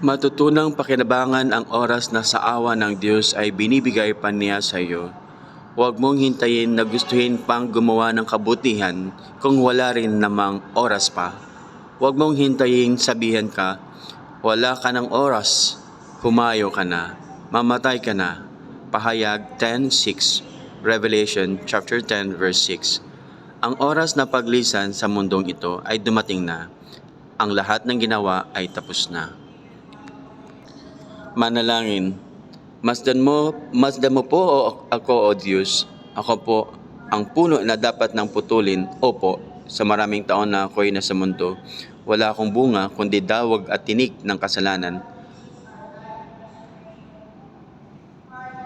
Matutunang pakinabangan ang oras na sa awa ng Diyos ay binibigay pa niya sa iyo. Huwag mong hintayin na gustuhin pang gumawa ng kabutihan kung wala rin namang oras pa. Huwag mong hintayin sabihan ka, wala ka ng oras, humayo ka na, mamatay ka na. Pahayag 10:6, Revelation chapter 10 verse 6. Ang oras na paglisan sa mundong ito ay dumating na. Ang lahat ng ginawa ay tapos na. Manalangin. Masdan mo po ako, O Diyos. Ako po ang puno na dapat nang putulin. Opo, sa maraming taon na ako'y nasa mundo, wala akong bunga kundi dawag at tinik ng kasalanan.